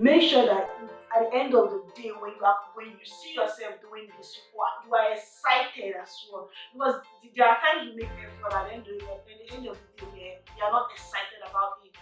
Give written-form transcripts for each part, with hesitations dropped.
Make sure that at the end of the day, when you see yourself doing this, you are excited as well. Because there are times you make effort and at the end of the day, you are not excited about it.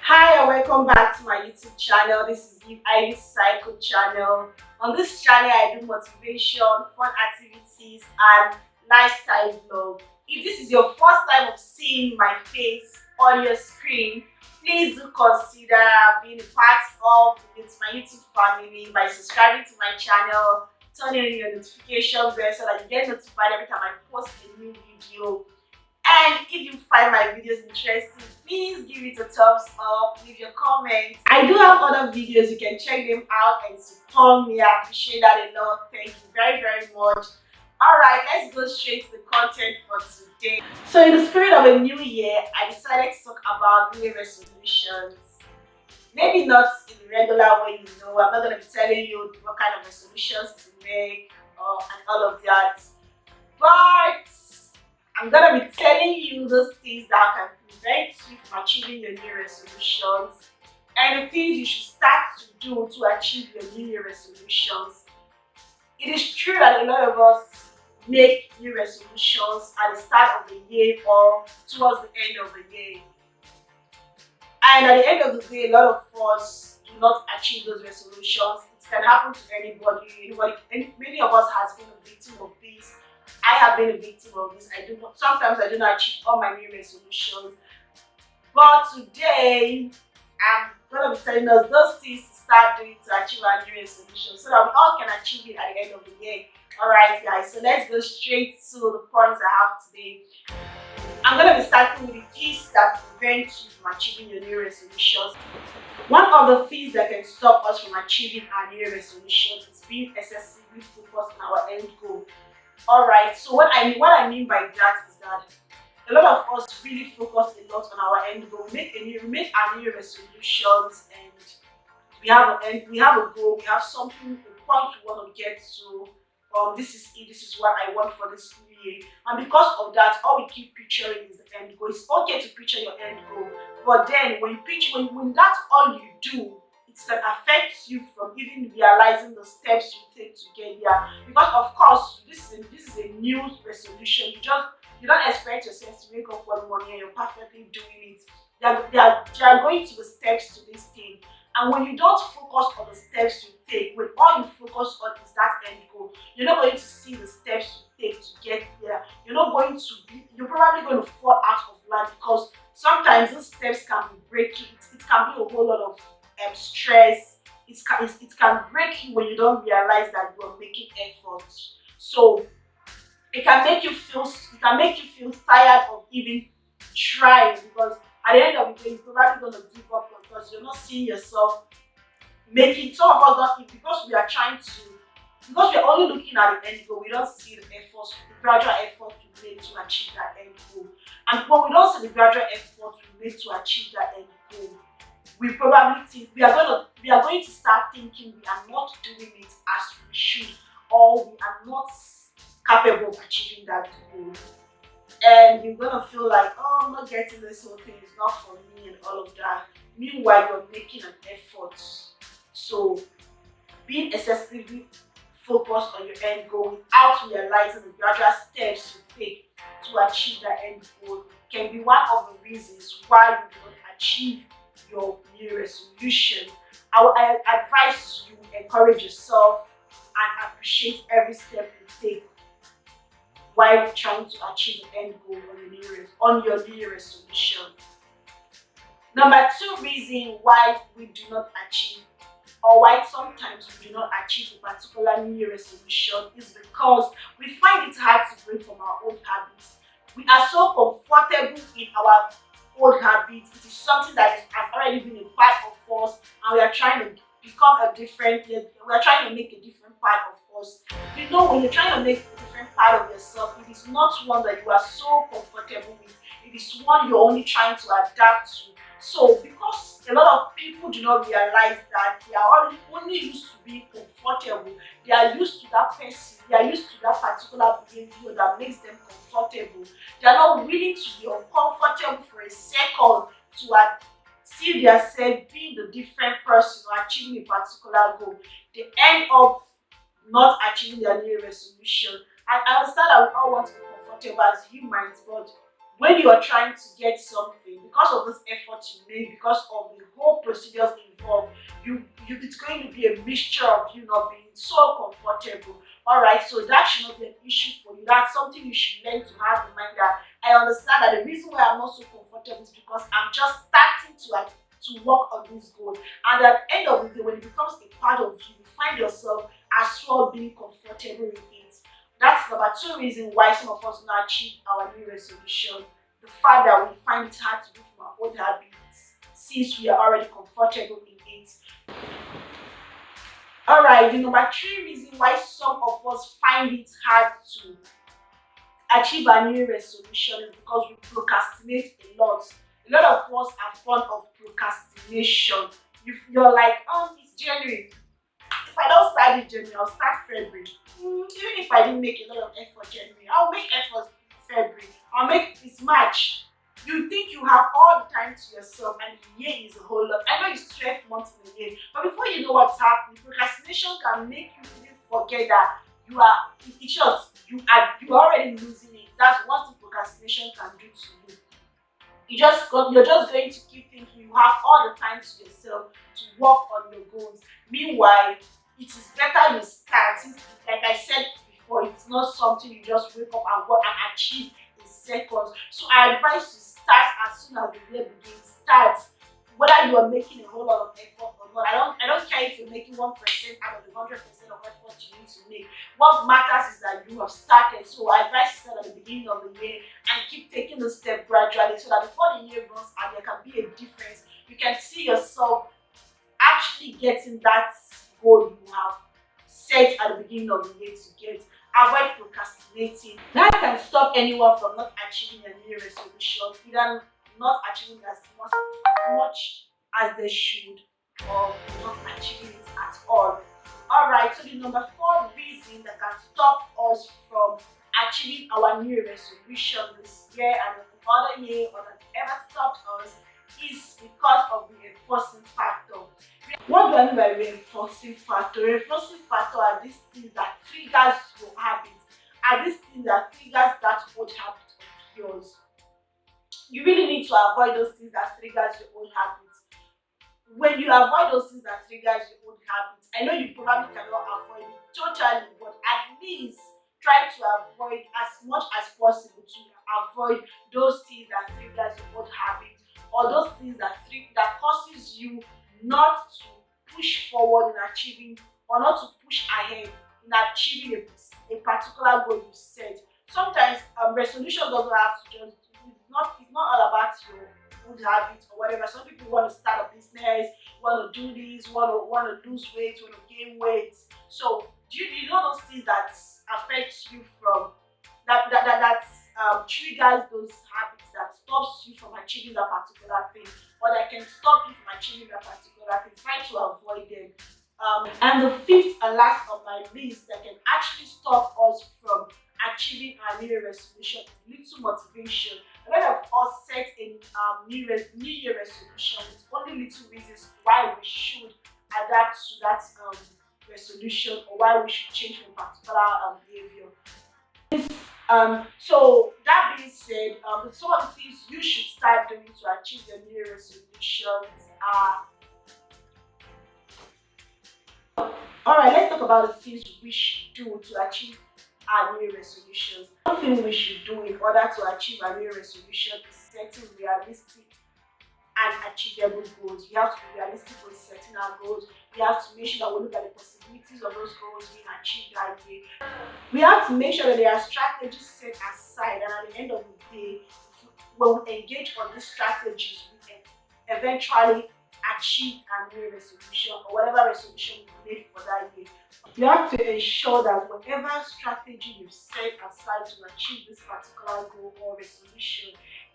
Hi and welcome back to my YouTube channel. This is the Ivy Cycle channel. On this channel, I do motivation, fun activities, and lifestyle vlog. If this is your first time of seeing my face on your screen, please do consider being a part of my YouTube family by subscribing to my channel, turning on your notification bell so that you get notified every time I post a new video. And if you find my videos interesting, please give it a thumbs up, leave your comments. I do have other videos, you can check them out and support me. I appreciate that a lot. Thank you very, very much. Alright, let's go straight to the content for today. So in the spirit of a new year, I decided to talk about New Year resolutions. Maybe not in the regular way, I'm not going to be telling you what kind of resolutions to make and all of that. But I'm gonna be telling you those things that can prevent you from achieving your New Year resolutions and the things you should start to do to achieve your New Year resolutions. It is true that a lot of us make new resolutions at the start of the year or towards the end of the year. And at the end of the day, a lot of us do not achieve those resolutions. It can happen to anybody. Many of us has been a victim of this. I have been a victim of this. Sometimes I do not achieve all my new resolutions. But today, I'm going to be telling us those things to start doing to achieve our new resolutions so that we all can achieve it at the end of the year. Alright guys, so let's go straight to the points I have today. I'm going to be starting with the things that prevent you from achieving your new resolutions. One of the things that can stop us from achieving our new resolutions is being excessively focused on our end goal. Alright, so what I mean by that is that a lot of us really focus a lot on our end goal. We make our new resolutions and we have a goal, we have something, a point we want to get to. This is it, this is what I want for this new year. And because of that, all we keep picturing is the end goal. It's okay to picture your end goal, but then when that's all you do, it can affect you from even realizing the steps you take to get there. Because of course, this is a new resolution. You don't expect yourself to wake up one morning and you're perfectly doing it. There are going to be steps to this thing. And when you don't focus on the steps you take, when all you focus on is that end goal, you're not going to see the steps you take to get there. You're probably going to fall out of line because sometimes those steps can be breaking. It can be a whole lot of stress. It can break you when you don't realize that you are making efforts. So it can make you feel tired of even trying because at the end of the day, you're probably going to give up because you're not seeing yourself making. Some of us don't, because we're only looking at the end goal, we don't see the gradual effort we make to achieve that end goal. And when we don't see the gradual effort we make to achieve that end goal, we probably think we are going to start thinking we are not doing it as we should, or we are not capable of achieving that goal. And you're gonna feel like, oh, I'm not getting this whole thing, it's not for me and all of that. Meanwhile, you're making an effort. So being excessively focused on your end goal without realizing the gradual steps you take to achieve that end goal can be one of the reasons why you do not achieve your new resolution. I advise you encourage yourself and appreciate every step you take while trying to achieve the end goal on your New Year resolution. Number two reason why we do not achieve or why sometimes we do not achieve a particular New Year resolution is because we find it hard to break from our old habits. We are so comfortable in our old habits. It is something that has already been a part of us and we are trying to we are trying to make a different part of us. When you're trying to make a different part of yourself, it is not one that you are so comfortable with. It is one you're only trying to adapt to. So because a lot of people do not realize that they are only used to being comfortable, they are used to that person, they are used to that particular behavior that makes them comfortable. They are not willing to be uncomfortable for a second to see themselves being the different person or achieving a particular goal. They end up not achieving their new resolution. I understand that we all want to be comfortable as humans, but when you are trying to get something, because of this effort you make, because of the whole procedures involved, it's going to be a mixture of you not being so comfortable. All right, so that should not be an issue for you. That's something you should learn to have in mind. That I understand that the reason why I'm not so comfortable is because I'm just starting to work on this goal. And at the end of the day, when it becomes a part of you, you find yourself as well being comfortable with it. That's number two reason why some of us not achieve our new resolution. The fact that we find it hard to do from our old habits since we are already comfortable in it. Alright, the number three reason why some of us find it hard to achieve our new resolution is because we procrastinate a lot. A lot of us are fond of procrastination. You're like, it's January. If I don't start in January, I'll start February. Even if I didn't make a lot of effort January, I'll make effort February. I'll make this March. You think you have all the time to yourself, and the year is a whole lot. I know it's 12 months in a year, but before you know what's happening, procrastination can make you even forget that you are, in short, you are already losing it. That's one thing procrastination can do to you. You're just going to keep thinking you have all the time to yourself to work on your goals. Meanwhile, it is better you start. Like I said before, it's not something you just wake up and work and achieve in seconds. So I advise you start as soon as the year begins. Start whether you are making a whole lot of effort or not. I don't care if you're making 1% out of the 100% of effort you need to make. What matters is that you have started. So I advise you start at the beginning of the year and keep taking the step gradually so that before the year runs out, there can be a difference. You can see yourself actually getting that goal you have set at the beginning of the year to get. Avoid procrastinating. That can stop anyone from not achieving a new resolution, either not achieving as much as they should or not achieving it at all. Alright, so the number four reason that can stop us from achieving our new resolution this year and the other year or that ever stopped us is because of the reinforcing factor. What do I mean by reinforcing factor? Reinforcing factor are these things that triggers your habit, are these things that triggers that old habit of yours. You really need to avoid those things that triggers your old habits. When you avoid those things that triggers your old habits, I know you probably cannot avoid it totally, but at least try to avoid as much as possible to avoid those things that triggers your old habits or those things that causes you not to push forward in achieving or not to push ahead in achieving a particular goal you set. Sometimes resolution doesn't have to just it's not all about your good habits or whatever. Some people want to start a business, want to do this, want to lose weight, want to gain weight. So do you know those things that affect you from that triggers those habits that stops you from achieving that particular thing or that can stop you from achieving that particular thing. Try to avoid them. And the fifth and last of my list that can actually stop us from achieving our New Year resolution is little motivation. A lot of us set a New Year resolution with only little reasons why we should adapt to that resolution or why we should change from particular behavior. So that being said, some of the things you should start doing to achieve your New Year resolutions are. Alright, let's talk about the things we should do to achieve our New Year resolutions. One thing we should do in order to achieve our New Year resolution is setting realistic and achievable goals. We have to be realistic with setting our goals. We have to make sure that we look at the possibilities of those goals being achieved that year. We have to make sure that there are strategies set aside, and at the end of the day, when we engage on these strategies, we can eventually achieve our New Year resolution or whatever resolution we made for that year. You have to ensure that whatever strategy you've set aside to achieve this particular goal or resolution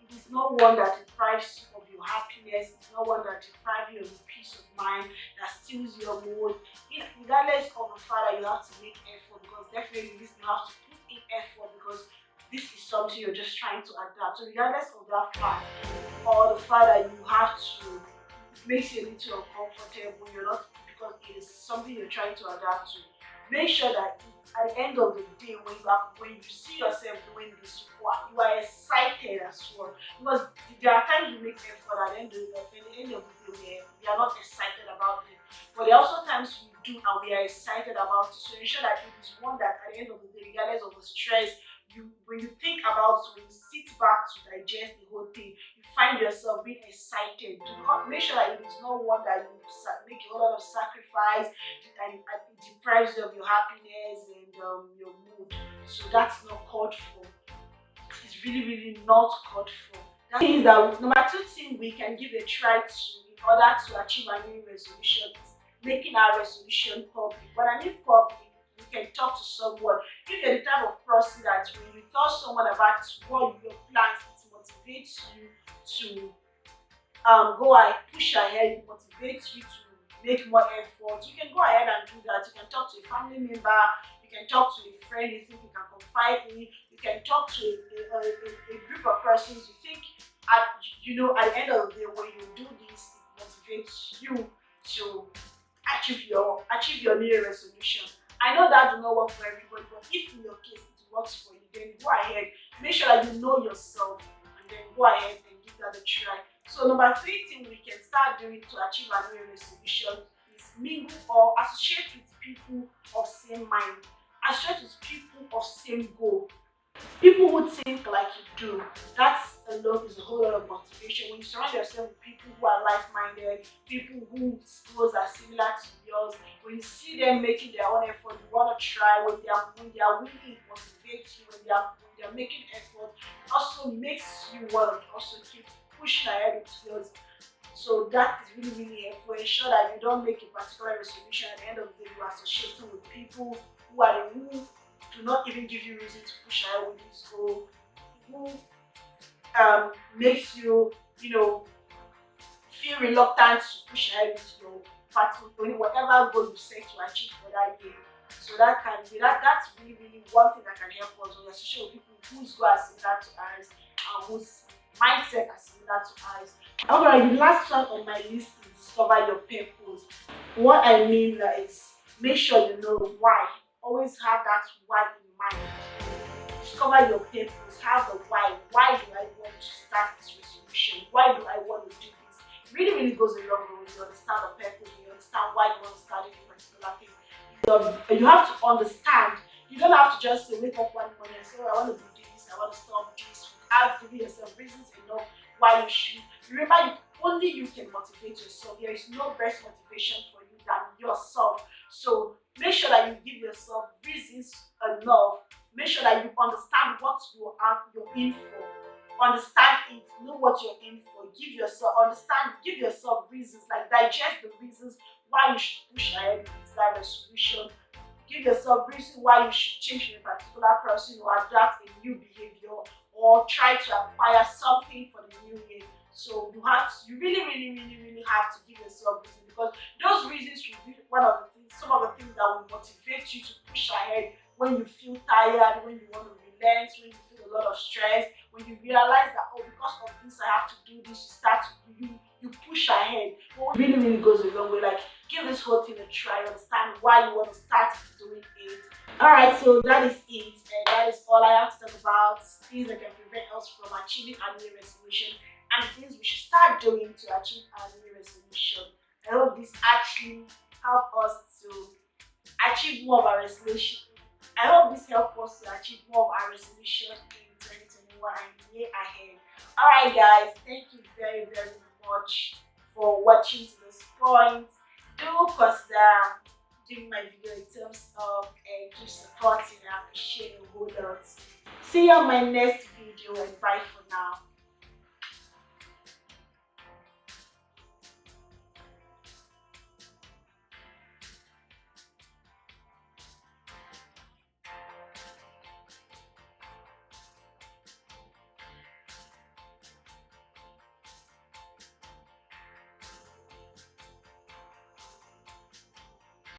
It is not one that deprives you of your happiness. It's not one that deprives you of your peace of mind, that steals your mood. Regardless of the fact that you have to make effort, because definitely this you have to put in effort, because this is something you're just trying to adapt. So regardless of that fact, or the fact that you have to, it makes you a little uncomfortable, you're not, because it is something you're trying to adapt to. Make sure that at the end of the day, when you see yourself doing this, you are excited as well. Because there are times you make effort at the end of the day, we are not excited about it. But there are also times we do and we are excited about it. So ensure that it is one that at the end of the day, regardless of the stress, when you think about it, when you sit back to digest the whole thing, you find yourself being excited. Do not make sure that it is not one that you make a whole lot of sacrifice and it deprives you of your happiness and your mood. So that's not called for. It's really not called for. That means that number two thing we can give a try to in order to achieve a new resolution is making our resolution public. When I mean public, you can talk to someone. If you're the type of person that when you tell someone about what your plans, it motivates you to go ahead, push ahead, it motivates you to make more effort. You can go ahead and do that. You can talk to a family member, you can talk to a friend you think you can confide in, you can talk to a group of persons you think at the end of the day when you do this, it motivates you to achieve your new Year resolution. I know that do not work for everybody, but if in your case it works for you, then go ahead. Make sure that you know yourself and then go ahead and give that a try. So number three thing we can start doing to achieve a new resolution is mingle or associate with people of same mind. Associate with people of same goal. People who think like you do. That's alone is a whole lot of motivation. When you surround yourself with people who are like-minded, people whose goals are similar to yours, when you see them making their own effort, you want to try. When they are winning, it motivates you. When they are making effort, it also makes you want to also keep pushing ahead with yours. So that is really helpful. Ensure that you don't make a particular resolution at the end of the day you are associating with people who do not even give you reason to push ahead with this goal, who makes you, feel reluctant to push ahead with your particular whatever goal you set to achieve for that day. So that can be that's really one thing that can help us when we associate with people whose goal are similar to ours and whose mindset are similar to ours. Alright, the last one on my list is discover your purpose. What I mean is make sure you know why. Always have that why in mind. Discover your purpose, have the why. Why do I want to start this resolution? Why do I want to do this? It really goes a long way when you understand the purpose, when you understand why you want to start any particular thing. You have to understand. You don't have to just say, wake up one morning and say, oh, I want to do this, I want to stop this. Without giving yourself reasons enough why you should. Remember, only you can motivate yourself. There is no best motivation for you than yourself. So make sure that you give yourself reasons enough. Make sure that you understand what you're in for. Understand it, know what you're in for. Give yourself reasons, like digest the reasons why you should push ahead with that resolution. Give yourself reasons why you should change from a particular person or adapt a new behavior or try to acquire something for the new year. So you really have to give yourself reasons, because those reasons will be some of the things that will motivate you to push ahead when you feel tired, when you want to relent, when you feel a lot of stress, when you realize that, oh, because of this I have to do this, you push ahead. But it really goes a long way. Like, give this whole thing a try, understand why you want to start doing it. Alright, so that is it, and that is all I have to talk about. Things that can prevent us from achieving our new resolution and things we should start doing to achieve our new resolution. I hope this actually help us to achieve more of our resolution. I hope this helps us to achieve more of our resolution in 2021 and the year ahead. Alright guys, thank you very much for watching to this point. Do consider giving my video a thumbs up and keep supporting and appreciating a whole lot. See you on my next video, and bye for now.